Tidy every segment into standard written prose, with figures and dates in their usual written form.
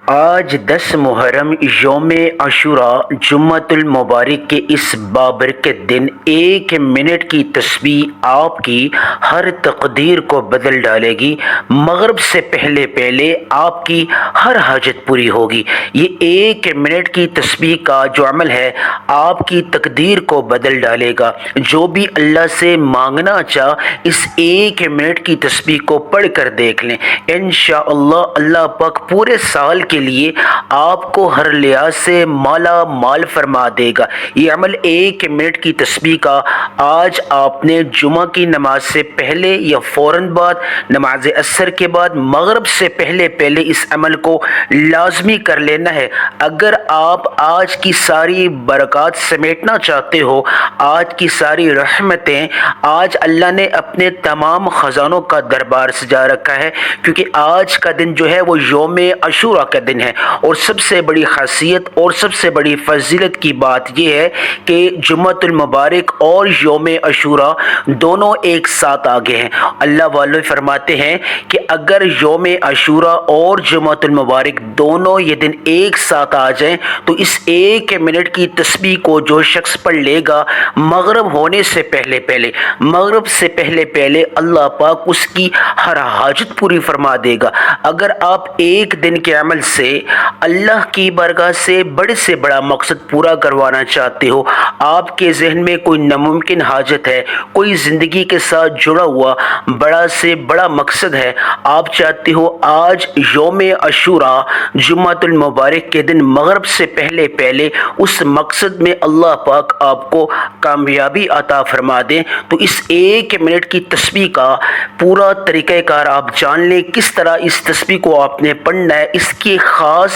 آج 10 محرم یوم عاشوراء جمعۃ المبارک کے اس بابرکت دن 1 منٹ کی تسبیح آپ کی ہر تقدیر کو بدل ڈالے گی۔ مغرب سے پہلے پہلے آپ کی ہر حاجت پوری ہوگی۔ یہ 1 منٹ کی تسبیح کا جو عمل ہے آپ کی تقدیر کو بدل ڈالے گا۔ جو بھی اللہ سے مانگنا چاہ اس 1 منٹ کی تسبیح کو پڑھ کر دیکھ لیں، انشاءاللہ اللہ پاک پورے سال کے لیے آپ کو ہر لحاظ سے مالا مال فرما دے گا۔ یہ عمل 1 منٹ کی تسبیح کا آج آپ نے جمعہ کی نماز سے پہلے یا فوراً بعد، نماز عصر کے بعد، مغرب سے پہلے پہلے اس عمل کو لازمی کر لینا ہے۔ اگر آپ آج کی ساری برکات سمیٹنا چاہتے ہو، آج کی ساری رحمتیں، آج اللہ نے اپنے تمام خزانوں کا دربار سجا رکھا ہے، کیونکہ آج کا دن جو ہے وہ یوم عاشوراء کا دن ہے۔ اور سب سے بڑی خاصیت اور سب سے بڑی فضیلت کی بات یہ ہے کہ جمعۃ المبارک اور یوم عاشوراء دونوں ایک ساتھ آگے ہیں۔ اللہ والے فرماتے ہیں کہ اگر یوم عاشوراء اور جمعۃ المبارک دونوں یہ دن ایک ساتھ آ جائیں تو اس 1 منٹ کی تسبیح کو جو شخص پڑھ لے گا مغرب ہونے سے پہلے پہلے، مغرب سے پہلے پہلے اللہ پاک اس کی ہر حاجت پوری فرما دے گا۔ اگر آپ ایک دن کے عمل سے اللہ کی بارگاہ سے بڑا مقصد پورا کروانا چاہتے ہو، آپ کے ذہن میں کوئی ناممکن حاجت ہے، کوئی زندگی کے ساتھ جڑا ہوا بڑا سے بڑا مقصد ہے، آپ چاہتے ہو آج یوم عاشوراء جمعۃ المبارک کے دن مغرب سے پہلے پہلے اس مقصد میں اللہ پاک آپ کو کامیابی عطا فرما دیں، تو اس 1 منٹ کی تسبیح کا پورا طریقہ کار آپ جان لیں۔ کس طرح اس تسبیح کو آپ نے پڑھنا ہے، اس کی خاص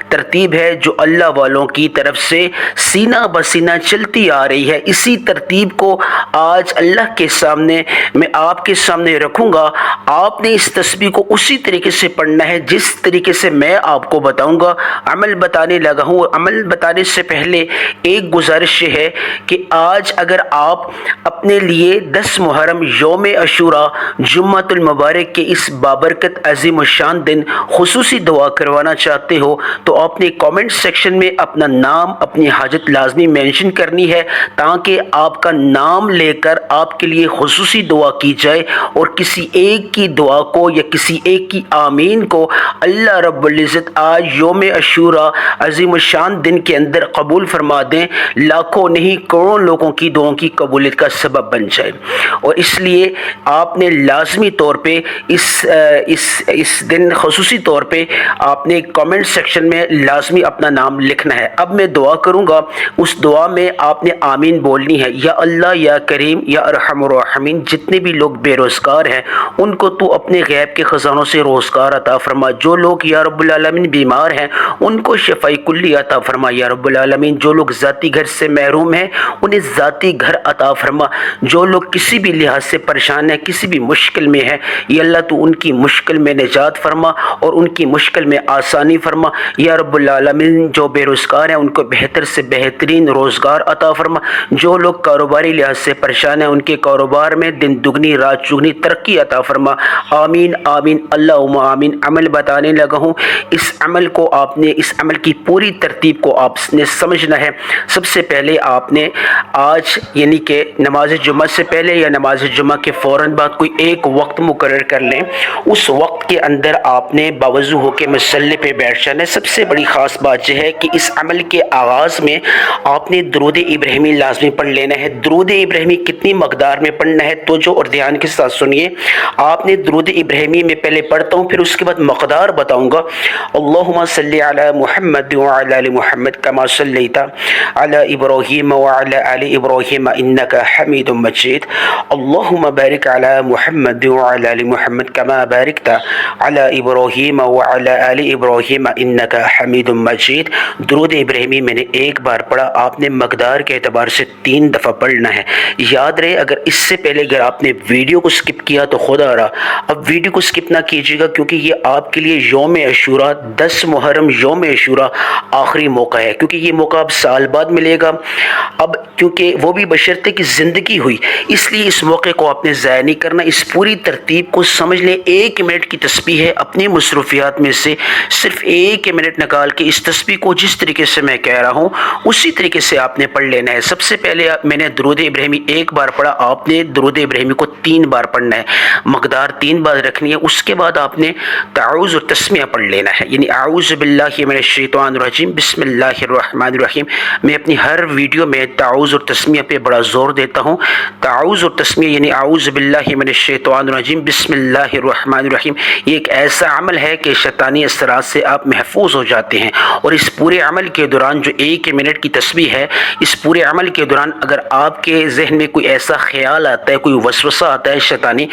ترتیب ہے جو اللہ والوں کی طرف سے سینہ بسینہ چلتی آ رہی ہے۔ اسی ترتیب کو آج اللہ کے سامنے میں آپ کے سامنے رکھوں گا۔ آپ نے اس تسبیح کو اسی طریقے سے پڑھنا ہے جس طریقے سے میں آپ کو بتاؤں گا۔ عمل بتانے لگا ہوں، عمل بتانے سے پہلے ایک گزارش ہے کہ آج اگر آپ اپنے لیے 10 محرم یوم عاشوراء جمعۃ المبارک کے اس بابرکت عظیم الشان دن خصوصی دعا کروانا چاہتے ہو تو اپنے کامنٹ سیکشن میں اپنا نام، اپنی حاجت لازمی مینشن کرنی ہے، تاکہ آپ کا نام لے کر آپ کے لیے خصوصی دعا کی جائے اور کسی ایک کی دعا کو یا کسی ایک کی آمین کو اللہ رب العزت آج یوم عاشوراء عظیم الشان دن کے اندر قبول فرما دیں، لاکھوں نہیں کروڑوں لوگوں کی دعاؤں کی قبولیت کا سبب بن جائے۔ اور اس لیے آپ نے لازمی طور پہ اس دن خصوصی طور پہ آپ نے کامنٹ سیکشن میں لازمی اپنا نام لکھنا ہے۔ اب میں دعا کروں گا، اس دعا میں آپ نے آمین بولنی ہے۔ یا اللہ یا کریم یا ارحم الراحمین، جتنے بھی لوگ بے روزگار ہیں ان کو تو اپنے غیب کے خزانوں سے روزگار عطا فرما۔ جو لوگ یا رب العالمین بیمار ہیں ان کو شفاء کلی عطا فرما یا رب العالمین۔ جو لوگ ذاتی گھر سے محروم ہیں انہیں ذاتی گھر عطا فرما۔ جو لوگ کسی بھی لحاظ سے پریشان ہیں، کسی بھی مشکل میں ہیں، یا اللہ تو ان کی مشکل میں نجات فرما اور ان کی مشکل میں آسانی فرما یا رب العالمین۔ جو بے روزگار ہیں ان کو بہتر سے بہترین روزگار عطا فرما۔ جو لوگ کاروباری لحاظ سے پریشان ہیں ان کے کاروبار میں دن دگنی رات چگنی ترقی عطا فرما۔ آمین آمین اللہم آمین۔ عمل بتانے لگا ہوں، اس عمل کو آپ نے، اس عمل کی پوری ترتیب کو آپ نے سمجھنا ہے۔ سب سے پہلے آپ نے آج یعنی کہ نماز جمعہ سے پہلے یا نماز جمعہ کے فوراً بعد کوئی ایک وقت مقرر کر لیں۔ اس وقت کے اندر آپ نے باوضو ہو کے مصلی پہ بیٹھ جانا ہے۔ سب سے بڑی خاص بات یہ ہے کہ اس عمل کے آغاز میں آپ نے درود ابراہیمی لازمی پڑھ لینا ہے۔ درود ابراہیمی کتنی مقدار میں پڑھنا ہے توجہ اور دھیان کے ساتھ سنیے۔ آپ نے درود ابراہیمی میں پہلے پڑھتا ہوں، پھر اس کے بعد مقدار بتاؤں گا۔ اللہم صلی علی محمد وعلی آل محمد کما صلیت علی ابراہیم وعلی آل ابراہیم انک حمید مجید۔ اللہم بارک علی محمد وعلی آل محمد کما بارکت علی ابراہیم وعلی آل ابراہیم انک حمید مجید۔ درود ابراہیمی میں نے ایک بار پڑھا، آپ نے مقدار کے اعتبار سے 3 دفعہ پڑھنا ہے۔ یاد رہے اگر اس سے پہلے اگر آپ نے ویڈیو کو سکپ کیا تو خدا رہا، اب ویڈیو کو سکپ نہ کیجیے گا، کیونکہ یہ آپ کے لیے یوم عاشوراء 10 محرم یوم عاشوراء آخری موقع ہے، کیونکہ یہ موقع اب سال بعد ملے گا، اب کیونکہ وہ بھی بشرطے کی زندگی ہوئی، اس لیے اس موقع کو آپ نے ضائع نہیں کرنا۔ اس پوری ترتیب کو سمجھ لیں۔ 1 منٹ کی تسبیح ہے، اپنی مصروفیات میں سے صرف 1 منٹ نکال کے اس تسبیح کو جس طریقے سے میں کہہ رہا ہوں اسی طریقے سے آپ نے پڑھ لینا ہے۔ سب سے پہلے میں نے درود ابراہیمی ایک بار پڑھا، آپ نے درود ابراہیمی کو 3 بار پڑھنا ہے، مقدار 3 بار رکھنی ہے۔ اس کے بعد آپ نے تعوذ اور تسمیہ پڑھ لینا ہے، یعنی اعوذ باللہ من الشیطان الرجیم بسم اللہ الرحمن الرحیم۔ میں اپنی ہر ویڈیو میں تعوذ اور تسمیہ پہ بڑا زور دیتا ہوں۔ تعوذ اور تسمیہ یعنی اعوذ باللہ من الشیطان الرجیم بسم اللہ الرحمن الرحیم، یہ ایک ایسا عمل ہے کہ شیطانی اثرات سے آپ محفوظ ہو جاتے ہیں۔ اور اس پورے عمل کے دوران جو 1 منٹ کی تسبیح ہے، اس پورے عمل کے دوران اگر آپ کے ذہن میں کوئی ایسا خیال آتا ہے، کوئی وسوسہ آتا ہے شیطانی،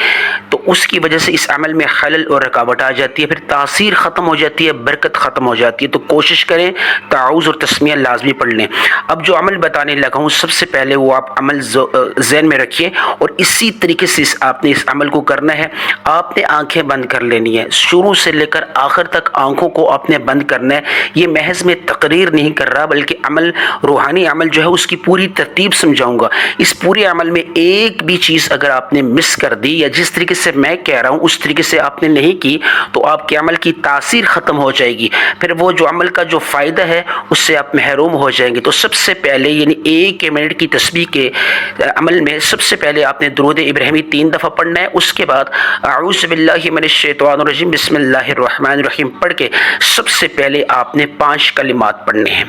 تو اس کی وجہ سے اس عمل میں خلل اور رکاوٹ آ جاتی ہے، پھر تاثیر ختم ہو جاتی ہے، برکت ختم ہو جاتی ہے۔ تو کوشش کریں تعوذ اور تسمیہ لازمی پڑھ لیں۔ اب جو عمل بتانے لگا ہوں سب سے پہلے وہ آپ عمل ذہن میں رکھیے اور اسی طریقے سے آپ نے اس عمل کو کرنا ہے۔ آپ نے آنکھیں بند کر لینی ہے، شروع سے لے کر آخر تک آنکھوں کو آپ نے بند کرنا ہے۔ یہ محض میں تقریر نہیں کر رہا بلکہ عمل، روحانی عمل جو ہے اس کی پوری ترتیب سمجھاؤں گا۔ اس پورے عمل میں ایک بھی چیز اگر آپ نے مس کر دی یا جس طریقے سے میں کہہ رہا ہوں اس طریقے سے آپ نے نہیں کی تو آپ کے عمل کی تاثیر ختم ہو جائے گی، پھر وہ جو عمل کا جو فائدہ ہے اس سے آپ محروم ہو جائیں گے۔ تو سب سے پہلے یعنی 1 منٹ کی تسبیح کے عمل میں سب سے پہلے آپ نے درود ابراہیمی 3 دفعہ پڑھنا ہے، اس کے بعد اعوذ باللہ من الشیطان الرجیم بسم اللہ الرحمن الرحیم پڑھ کے سب سے پہلے آپ نے 5 کلمات پڑھنے ہیں۔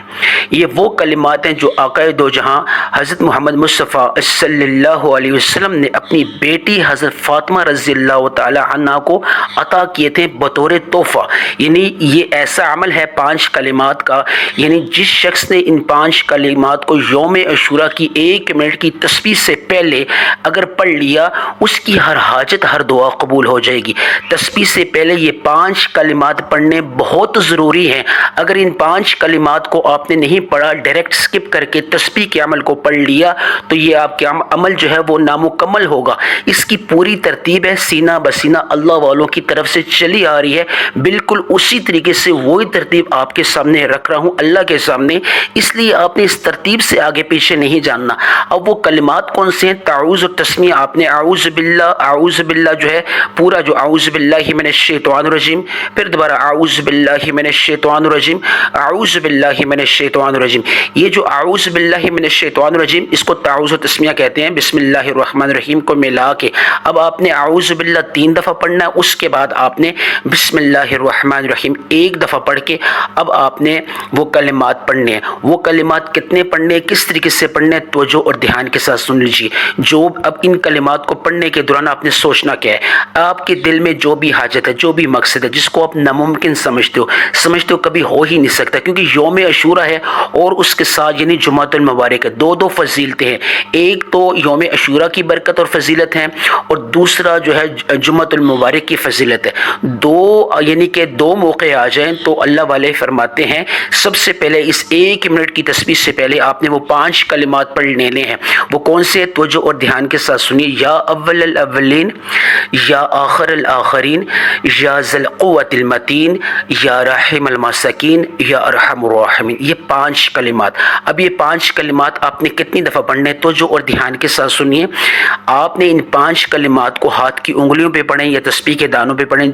یہ وہ کلمات ہیں جو آقا دو جہاں حضرت محمد مصطفیٰ صلی اللہ علیہ وسلم نے اپنی بیٹی حضرت فاطمہ رضی اللہ تعالی عنہ کو عطا کیے تھے بطور تحفہ۔ یعنی یہ ایسا عمل ہے 5 کلمات کا، یعنی جس شخص نے ان 5 کلمات کو یوم عاشوراء کی 1 منٹ کی تسبیح سے پہلے اگر پڑھ لیا اس کی ہر حاجت، ہر دعا قبول ہو جائے گی۔ تسبیح سے پہلے یہ 5 کلمات پڑھنے بہت ضروری ہیں۔ اگر ان 5 کلمات کو آپ نے نہیں پڑھا، ڈائریکٹ سکپ کر کے تسبیح کے عمل کو پڑھ لیا تو یہ آپ کا عمل جو ہے وہ نامکمل ہوگا۔ اس کی پوری ترتیب ہے، سینہ بسینہ اللہ والوں کی طرف سے چلی آ رہی ہے، بالکل اسی طریقے سے وہی ترتیب آپ کے سامنے رکھ رہا ہوں اللہ کے سامنے، اس لیے آپ نے اس ترتیب سے آگے پیچھے نہیں جاننا۔ اب وہ کلمات کون سے ہیں؟ تعوذ اور تسمیہ آپ نے اعوذ باللہ جو ہے پورا جو اعوذ باللہ من الشیطان الرجیم، پھر دوبارہ اعوذ باللہ من الشیطان الرجیم، اعوذ باللہ من الشیطان الرجیم۔ یہ جو اعوذ باللہ من الشیطان الرجیم اس کو تعوذ و تسمیہ کہتے ہیں، بسم اللہ الرحمن الرحیم کو ملا کے اب آپ نے اعوذ باللہ 3 دفعہ پڑھنا ہے، اس کے بعد آپ نے بسم اللہ الرحمن الرحیم 1 دفعہ پڑھ کے اب آپ نے وہ کلمات پڑھنے ہیں۔ وہ کلمات کتنے پڑھنے ہیں، کس طریقے سے پڑھنے ہیں، توجہ اور دھیان کے ساتھ سن لیجیے۔ جو اب ان کلمات کو پڑھنے کے دوران آپ نے سوچنا کیا ہے، آپ کے دل میں جو بھی حاجت ہے، جو بھی مقصد ہے جس کو آپ ناممکن سمجھتے ہو کبھی ہو ہی نہیں سکتا، کیونکہ یوم عاشوراء ہے اور اس کے ساتھ یعنی جمعۃ المبارک ہے، دو فضیلتیں ہیں۔ ایک تو یوم عاشوراء کی برکت اور فضیلت ہے اور دوسرا جو ہے جمعۃ المبارک کی فضیلت ہے۔ یعنی کہ 2 موقع آ جائیں تو اللہ والے فرماتے ہیں سب سے پہلے اس 1 منٹ کی تسبیح سے پہلے آپ نے وہ 5 کلمات پڑھ لینے ہیں۔ وہ کون سے؟ توجہ اور دھیان کے ساتھ سنیے۔ یا اول الاولین، یا آخر الآخرین، یا ذی القوۃ المتین، یا رحم المساکین، یا ارحم الراحمین۔ یہ 5 کلمات۔ اب یہ 5 کلمات آپ نے کتنی دفعہ پڑھنے ہیں؟ توجہ اور دھیان کے ساتھ سنیے۔ آپ نے ان 5 کلمات کو ہاتھ کی انگلیوں پہ پڑھیں یا تسبیح کے دانوں پہ پڑھیں،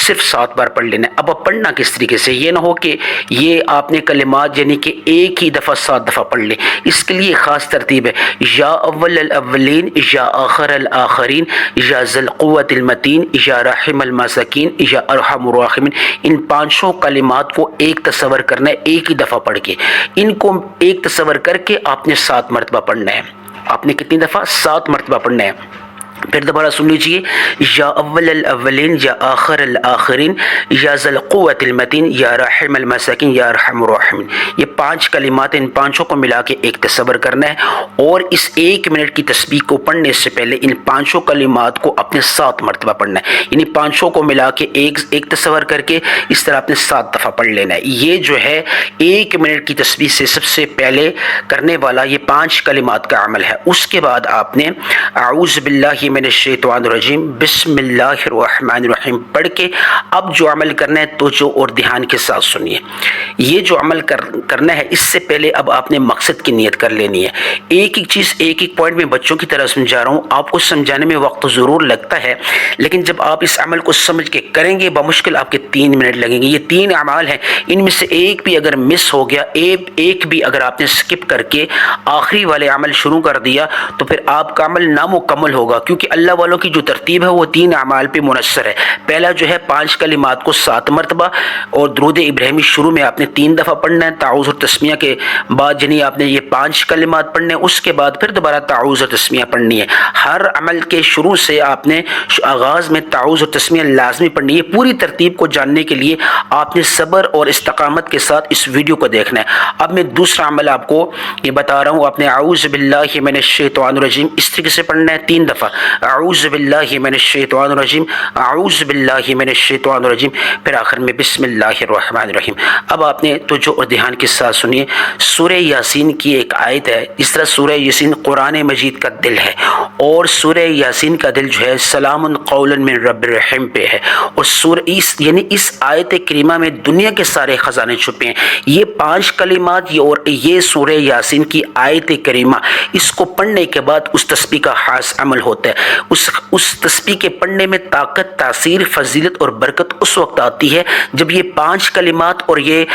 صرف 7 بار پڑھ لینا ہے۔ اب پڑھنا کس طریقے سے، یہ نہ ہو کہ یہ آپ نے کلمات یعنی کہ ایک ہی دفعہ 7 دفعہ پڑھ لیں، اس کے لیے خاص ترتیب ہے۔ یا اول الاولین، یا آخر الآخرین، یا ذی القوۃ المتین، یا رحم المساکین، یا ارحم الراحمین۔ ان 5 کلمات کو ایک تصور کرنا ہے، ایک ہی دفعہ پڑھ کے ان کو ایک تصور کر کے آپ نے 7 مرتبہ پڑھنا ہے۔ آپ نے کتنی دفعہ؟ 7 مرتبہ پڑھنا ہے۔ پھر دوبارہ سن لیجیے۔ یا اول الاولین، یا آخر الآخرین، یا ذی القوۃ المتین، یا رحم المساکین، یا ارحم الراحمین۔ یہ 5 کلمات، ان 5 کو ملا کے ایک تصور کرنا ہے اور اس 1 منٹ کی تسبیح کو پڑھنے سے پہلے ان 5 کلمات کو اپنے 7 مرتبہ پڑھنا ہے، یعنی 5 کو ملا کے ایک تصور کر کے اس طرح آپ نے 7 دفعہ پڑھ لینا ہے۔ یہ جو ہے 1 منٹ کی تسبیح سے سب سے پہلے کرنے والا یہ 5 کلمات کا عمل ہے۔ اس کے بعد آپ نے اعوذ باللہ من الشیطان الرجیم بسم اللہ الرحمن الرحیم پڑھ کے اب جو عمل کرنا ہے توجہ اور دھیان کے ساتھ سنیے۔ یہ جو عمل کرنا ہے اس سے پہلے اب آپ نے مقصد کی نیت کر لینی ہے۔ ایک ایک چیز ایک ایک پوائنٹ میں بچوں کی طرح سمجھا رہا ہوں، آپ کو سمجھانے میں وقت ضرور لگتا ہے، لیکن جب آپ اس عمل کو سمجھ کے کریں گے بمشکل آپ کے 3 منٹ لگیں گے۔ یہ 3 اعمال ہیں، ان میں سے ایک بھی اگر مس ہو گیا، ایک بھی اگر آپ نے سکپ کر کے آخری والے عمل شروع کر دیا تو پھر آپ کا عمل نامکمل ہوگا، کیونکہ اللہ والوں کی جو ترتیب ہے وہ 3 اعمال پہ منحصر ہے۔ پہلا جو ہے 5 کلمات کو 7 مرتبہ اور درود ابراہیمی شروع میں آپ نے 3 دفعہ پڑھنا ہے، تعوذ اور تسمیہ کے بعد یعنی آپ نے یہ 5 کلمات پڑھنے ہیں، اس کے بعد پھر دوبارہ تعوذ اور تسمیہ پڑھنی ہے۔ ہر عمل کے شروع سے آپ نے آغاز میں تعوذ اور تسمیہ لازمی پڑھنی ہے۔ پوری ترتیب کو جاننے کے لیے آپ نے صبر اور استقامت کے ساتھ اس ویڈیو کو دیکھنا ہے۔ اب میں دوسرا عمل آپ کو یہ بتا رہا ہوں، آپ نے اعوذ باللہ من الشیطان الرجیم اس طریقے سے پڑھنا ہے 3 دفعہ، اعوذ باللہ من الشیطان الرجیم، اعوذ باللہ من الشیطان الرجیم، پھر آخر میں بسم اللہ الرحمن الرحیم۔ اب آپ نے توجہ اور دھیان کے ساتھ سنیے، سورہ یاسین کی ایک آیت ہے، اس طرح سورہ یاسین قرآن مجید کا دل ہے، اور سورہ یاسین کا دل جو ہے سلام قولا من رب الرحیم پہ ہے، اور اس آیت کریمہ میں دنیا کے سارے خزانے چھپے ہیں۔ یہ 5 کلمات اور یہ سورہ یاسین کی آیت کریمہ، اس کو پڑھنے کے بعد اس تسبیح کا خاص عمل ہوتا ہے۔ اس تسبیح کے پڑھنے میں طاقت، تاثیر، فضیلت اور برکت اس وقت آتی ہے جب یہ 5 کلمات اور یہ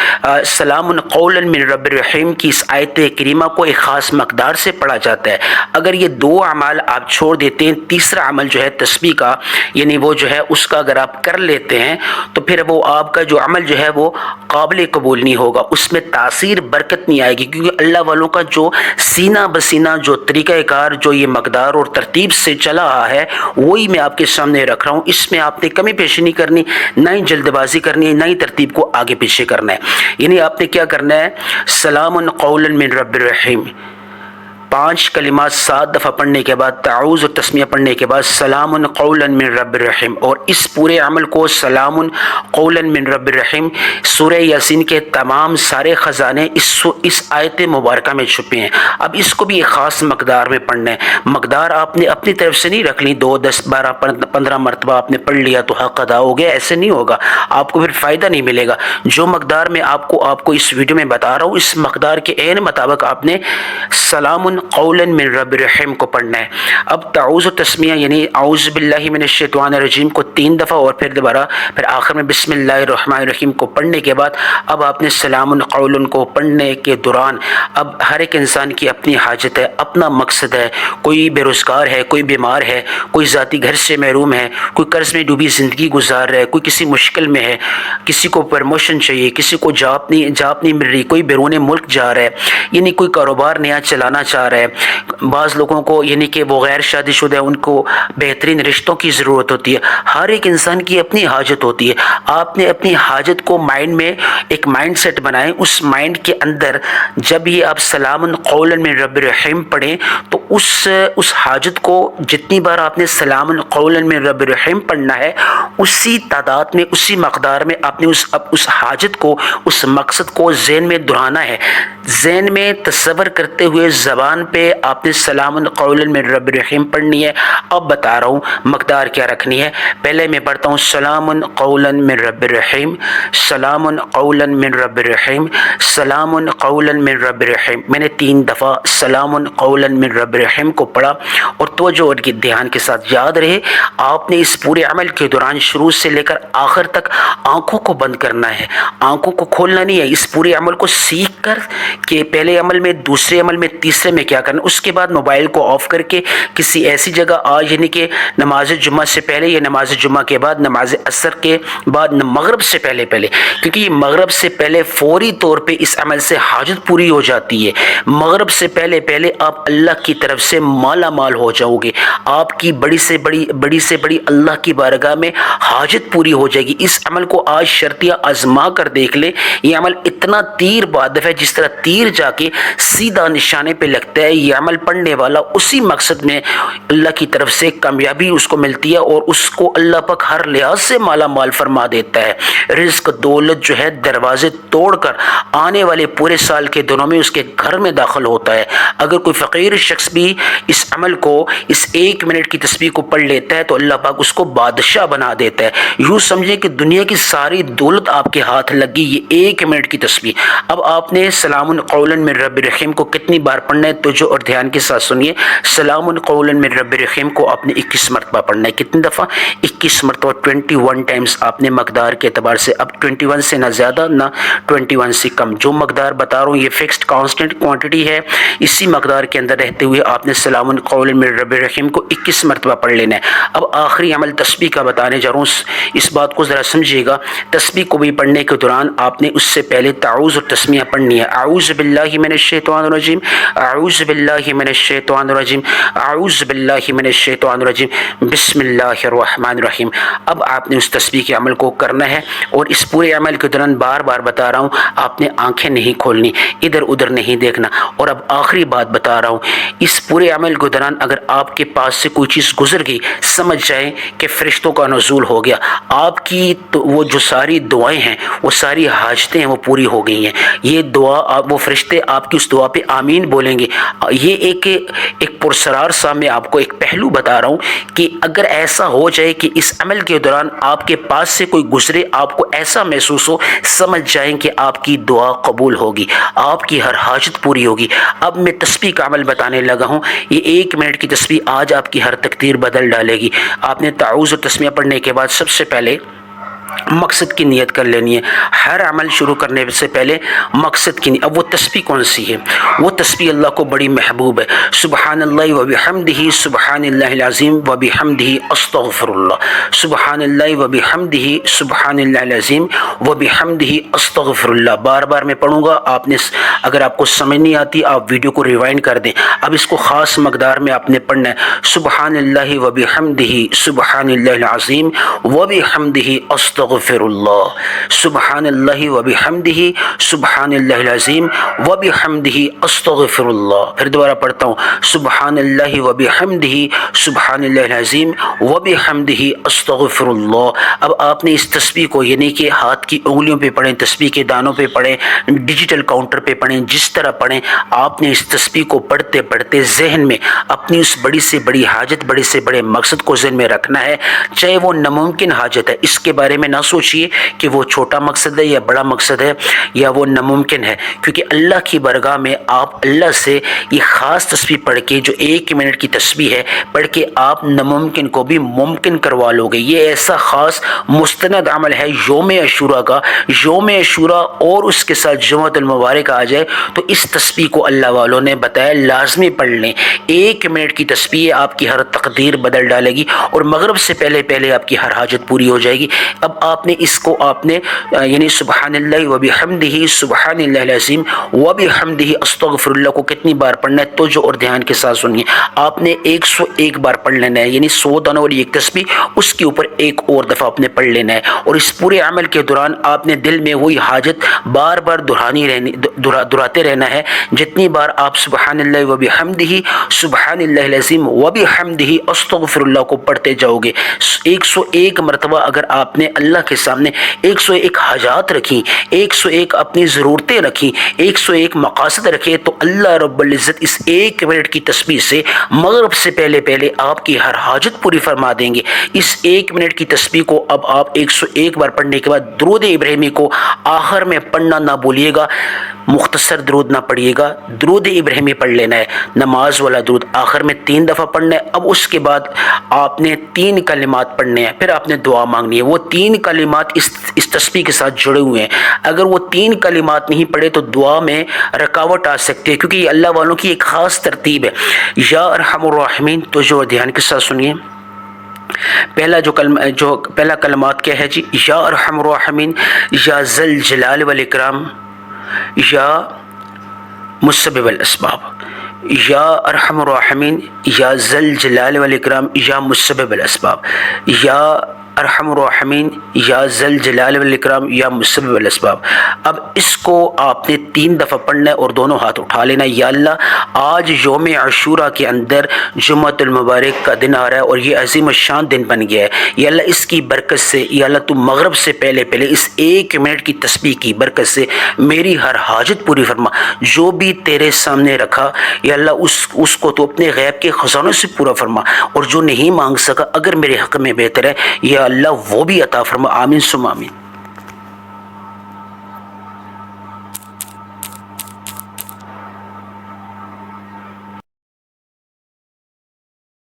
سلام قولا من رب الرحیم کی اس آیت کریمہ کو ایک خاص مقدار سے پڑھا جاتا ہے۔ اگر یہ 2 اعمال آپ چھوڑ دیتے ہیں، تیسرا عمل جو ہے تسبیح کا، یعنی وہ جو ہے اس کا اگر آپ کر لیتے ہیں تو پھر وہ آپ کا جو عمل جو ہے وہ قابل قبول نہیں ہوگا، اس میں تاثیر، برکت نہیں آئے گی، کیونکہ اللہ والوں کا جو سینہ بسینہ جو طریقہ کار جو یہ مقدار اور ترتیب سے چلا رہا ہے وہی میں آپ کے سامنے رکھ رہا ہوں۔ اس میں آپ نے کمی پیشی نہیں کرنی، نہ ہی جلد بازی کرنی ہے، نہ ہی ترتیب کو آگے پیچھے کرنا ہے۔ یعنی آپ نے کیا کرنا ہے، سلام قولا من رب الرحیم 5 کلمات 7 دفعہ پڑھنے کے بعد تعوذ اور تسمیہ پڑھنے کے بعد سلام قولا من رب الرحیم، اور اس پورے عمل کو سلام قولا من رب الرحیم سورہ یاسین کے تمام سارے خزانے اس آیت مبارکہ میں چھپے ہیں۔ اب اس کو بھی ایک خاص مقدار میں پڑھنا ہے۔ مقدار آپ نے اپنی طرف سے نہیں رکھ لی، 2 10 12 15 مرتبہ آپ نے پڑھ لیا تو حق ادا ہو گیا، ایسے نہیں ہوگا، آپ کو پھر فائدہ نہیں ملے گا۔ جو مقدار میں آپ کو اس ویڈیو میں بتا رہا ہوں، اس مقدار کے عین مطابق آپ نے سلام قولا من رب الرحیم کو پڑھنا ہے۔ اب تعوذ و تسمیہ یعنی اعوذ باللہ من الشیطان الرجیم کو 3 دفعہ اور پھر دوبارہ پھر آخر میں بسم اللہ الرحمن الرحیم کو پڑھنے کے بعد اب آپ نے سلام قولا کو پڑھنے کے دوران اب ہر ایک انسان کی اپنی حاجت ہے، اپنا مقصد ہے، کوئی بے روزگار ہے، کوئی بیمار ہے، کوئی ذاتی گھر سے محروم ہے، کوئی قرض میں ڈوبی زندگی گزار رہا ہے، کوئی کسی مشکل میں ہے، کسی کو پروموشن چاہیے، کسی کو جاب نہیں مل رہی، کوئی بیرون ملک جا رہا ہے، یعنی کوئی کاروبار نیا چلانا چاہ رہا ہے۔ بعض لوگوں کو یعنی کہ وہ غیر شادی شدہ ہیں، ان کو بہترین رشتوں کی ضرورت ہوتی ہے۔ ہر ایک انسان کی اپنی حاجت ہوتی ہے۔ آپ نے اپنی حاجت کو مائنڈ میں ایک مائنڈ سیٹ بنائیں، اس مائنڈ کے اندر جب یہ آپ سلام قولا من رب الرحیم پڑھیں تو اس حاجت کو جتنی بار آپ نے سلام قولا من رب الرحیم پڑھنا ہے، اسی تعداد میں، اسی مقدار میں آپ نے اس حاجت کو، اس مقصد کو ذہن میں دہرانا ہے۔ ذہن میں تصور کرتے ہوئے زبان پہ آپ نے سلام قولا من رب الرحیم پڑھنی ہے۔ اب بتا رہا ہوں مقدار کیا رکھنی ہے۔ پہلے میں پڑھتا ہوں سلام قولا من رب الرحیم، سلام قولا من رب الرحیم، سلام قولا من رب الرحیم۔ میں نے 3 دفعہ سلام قولا من رب الرحیم کو پڑھا، اور توجہ اور دھیان کے ساتھ یاد رہے آپ نے اس پورے عمل کے دوران شروع سے لے کر آخر تک آنکھوں کو بند کرنا ہے، آنکھوں کو کھولنا نہیں ہے۔ اس پورے عمل کو سیکھ کر کہ پہلے عمل میں، دوسرے عمل میں، تیسرے میں کیا کرنا، اس کے بعد موبائل کو آف کر کے کسی ایسی جگہ آج یعنی کہ نماز جمعہ سے پہلے یا نماز جمعہ کے بعد، نماز عصر کے بعد، مغرب سے پہلے کیونکہ یہ مغرب سے پہلے فوری طور پہ اس عمل سے حاجت پوری ہو جاتی ہے۔ مغرب سے پہلے آپ اللہ کی طرف سے مالا مال ہو جاؤ گے، آپ کی بڑی سے بڑی اللہ کی بارگاہ میں حاجت پوری ہو جائے گی۔ اس عمل کو آج شرطیہ آزما کر دیکھ لیں، یہ عمل اتنا تیر بادف ہے جس طرح تیر جا کے سیدھا نشانے پہ لگتا ہے۔ یہ عمل پڑھنے والا اسی مقصد میں اللہ کی طرف سے کامیابی اس کو ملتی ہے، اور اس کو اللہ پاک ہر لحاظ سے مالا مال فرما دیتا ہے۔ رزق، دولت جو ہے دروازے توڑ کر آنے والے پورے سال کے دنوں میں اس کے گھر میں داخل ہوتا ہے۔ اگر کوئی فقیر شخص بھی تسبیح اس عمل کو، اس 1 منٹ کی تسبیح کو پڑھ لیتا ہے تو اللہ پاک اس کو بادشاہ بنا دیتا ہے۔ یوں سمجھیں کہ دنیا کی ساری دولت آپ کے ہاتھ لگی یہ 1 منٹ کی تسبیح۔ اب آپ نے سلام قولا من رب رحیم کو کتنی بار پڑھنا ہے؟ توجہ اور دھیان کے ساتھ سنیے۔ سلام قولا من رب رحیم کو آپ نے 21 مرتبہ پڑھنا ہے۔ کتنی دفعہ؟ 21 مرتبہ، 21 ٹائمز آپ نے مقدار کے اعتبار سے، اب 21 سے نہ زیادہ نہ 21 سے کم، جو مقدار بتا رہا ہوں یہ فکسڈ کانسٹنٹ کوانٹٹی ہے، اسی مقدار کے اندر رہتے ہوئے آپ نے سلام قولا من رب رحیم کو 21 مرتبہ پڑھ لینا ہے۔ اب آخری عمل تسبیح کا بتانے جا رہا ہوں، اس بات کو ذرا سمجھیے گا۔ تسبیح کو بھی پڑھنے کے دوران آپ نے اس سے پہلے تعوذ اور تسمیہ پڑھنی ہے۔ اعوذ باللہ من الشیطان الرجیم، اعوذ باللہ من الشیطان الرجیم، اعوذ باللہ من الشیطان الرجیم، بسم اللہ الرحمن الرحیم۔ اب آپ نے اس تسبیح کے عمل کو کرنا ہے، اور اس پورے عمل کے دوران بار بار بتا رہا ہوں آپ نے آنکھیں نہیں کھولنی، ادھر ادھر نہیں دیکھنا۔ اور اب آخری بات بتا رہا ہوں، اس پورے عمل کے دوران اگر آپ کے پاس سے کوئی چیز گزر گئی، سمجھ جائیں کہ فرشتوں کا نزول ہو گیا، آپ کی تو وہ جو ساری دعائیں ہیں، وہ ساری حاجتیں ہیں، وہ پوری ہو گئی ہیں۔ یہ دعا وہ فرشتے آپ کی اس دعا پہ آمین بولیں گے۔ یہ ایک پرسرار سا میں آپ کو ایک پہلو بتا رہا ہوں کہ اگر ایسا ہو جائے کہ اس عمل کے دوران آپ کے پاس سے کوئی گزرے، آپ کو ایسا محسوس ہو، سمجھ جائیں کہ آپ کی دعا قبول ہوگی، آپ کی ہر حاجت پوری ہوگی۔ اب میں تسبیح کا عمل بتانے لگا ہوں، یہ 1 منٹ کی تسبیح آج آپ کی ہر تقدیر بدل ڈالے گی۔ آپ نے تعوذ اور تسمیہ پڑھنے کے بعد سب سے پہلے مقصد کی نیت کر لینی ہے۔ ہر عمل شروع کرنے سے پہلے مقصد کی نیت۔ اب وہ تسبیح کون سی ہے؟ وہ تسبیح اللہ کو بڑی محبوب ہے۔ سبحان اللہ و بحمدہ، سبحان اللہ العظیم و بحمدہ، استغفر اللہ، سبحان اللہ و بحمدہ، سبحان اللہ العظیم و بحمدہ، استغفر اللہ۔ بار بار میں پڑھوں گا، آپ نے اگر آپ کو سمجھ نہیں آتی آپ ویڈیو کو ریوائنڈ کر دیں۔ اب اس کو خاص مقدار میں آپ نے پڑھنا ہے۔ سبحان اللہ و بحمدہ، سبحان اللہ العظیم و بحمدہ، استغفر اللہ، سبحان اللہ و بحمدہ، سبحان اللہ العظیم و بحمدہ، استغفر اللہ۔ پھر دوبارہ پڑھتا ہوں، سبحان اللہ و بحمدہ، سبحان اللہ العظیم و بحمدہ، استغفر اللہ۔ اب آپ نے اس تسبیح کو یعنی کہ ہاتھ کی انگلیوں پہ پڑھیں، تسبیح کے دانوں پہ پڑھیں، ڈیجیٹل کاؤنٹر پہ پڑھیں، جس طرح پڑھیں، آپ نے اس تسبیح کو پڑھتے پڑھتے ذہن میں اپنی اس بڑی سے بڑی حاجت، بڑے سے بڑے مقصد کو ذہن میں رکھنا ہے، چاہے وہ ناممکن حاجت ہے۔ اس کے بارے میں نہ سوچئے کہ وہ چھوٹا مقصد ہے یا بڑا مقصد ہے یا وہ ناممکن ہے، کیونکہ اللہ کی بارگاہ میں آپ اللہ سے یہ خاص تسبیح پڑھ کے، جو 1 منٹ کی تسبیح ہے، پڑھ کے آپ ناممکن کو بھی ممکن کروا لو گے۔ یہ ایسا خاص مستند عمل ہے یوم عاشوراء کا۔ یوم عاشوراء اور اس کے ساتھ جمعۃ المبارک آ جائے تو اس تسبیح کو اللہ والوں نے بتایا لازمی پڑھ لیں۔ 1 منٹ کی تسبیح آپ کی ہر تقدیر بدل ڈالے گی، اور مغرب سے پہلے پہلے آپ کی ہر حاجت پوری ہو جائے گی۔ اب آپ نے اس کو یعنی سبحان اللہ و بحمدہ، سبحان اللہ العظیم و بحمدہ، استغفر اللہ کو کتنی بار پڑھنا ہے؟ توجہ اور دھیان کے ساتھ سنیے۔ آپ نے 101 بار پڑھ لینا ہے، یعنی 100 دانوں والی ایک تسبیح، اس کے اوپر ایک اور دفعہ آپ نے پڑھ لینا ہے، اور اس پورے عمل کے دوران آپ نے دل میں وہی حاجت بار بار دہراتے رہنا ہے۔ جتنی بار آپ سبحان اللہ و بحمدہ، سبحان اللہ العظیم و بحمدہ، استغفر اللہ کو پڑھتے جاؤ گے، 101 مرتبہ اگر آپ نے اللہ کے سامنے 101 حاجات رکھی، 101 اپنی ضرورتیں رکھی، 101 مقاصد رکھے، تو اللہ رب العزت اس 1 منٹ کی تسبیح سے مغرب سے پہلے پہلے آپ کی ہر حاجت پوری فرما دیں گے۔ اس 1 منٹ کی تسبیح کو اب آپ 101 بار پڑھنے کے بعد درود ابراہیمی کو آخر میں پڑھنا نہ بھولیے گا، مختصر درود نہ پڑھیے گا، درود ابراہیمی پڑھ لینا ہے، نماز والا درود آخر میں 3 دفعہ پڑھنا ہے۔ اب اس کے بعد آپ نے 3 کلمات پڑھنے ہیں، پھر آپ نے دعا مانگنی ہے۔ وہ 3 کلمات اس تسبیح کے ساتھ جڑے ہوئے ہیں، اگر وہ 3 کلمات نہیں پڑھے تو دعا میں رکاوٹ آ سکتی ہے، کیونکہ یہ اللہ والوں کی ایک خاص ترتیب ہے۔ یا ارحم الراحمین، تو جو دھیان کے ساتھ سنیے، پہلا کلمات کیا ہے جی؟ یا ارحم الراحمین، یا ذل جلال والاکرام، یا مسبب الاسباب، یا ارحم الراحمین، یا ذل جلال والاکرام، یا مسبب الاسباب، یا ارحم الراحمین، یا ذل جلال والاکرام، یا مسبب الاسباب۔ اب اس کو آپ نے 3 دفعہ پڑھنا ہے اور دونوں ہاتھ اٹھا لینا. یا اللہ آج یوم عاشورہ کے اندر جمعۃ المبارک کا دن آ رہا ہے اور یہ عظیم الشان دن بن گیا ہے. یا اللہ اس کی برکت سے یا اللہ تو مغرب سے پہلے اس 1 منٹ کی تسبیح کی برکت سے میری ہر حاجت پوری فرما. جو بھی تیرے سامنے رکھا یا اللہ اس کو تو اپنے غیب کے خزانوں سے پورا فرما, اور جو نہیں مانگ سکا اگر میرے حق میں بہتر ہے یا اللہ وہ بھی عطا فرما. آمین ثم آمین.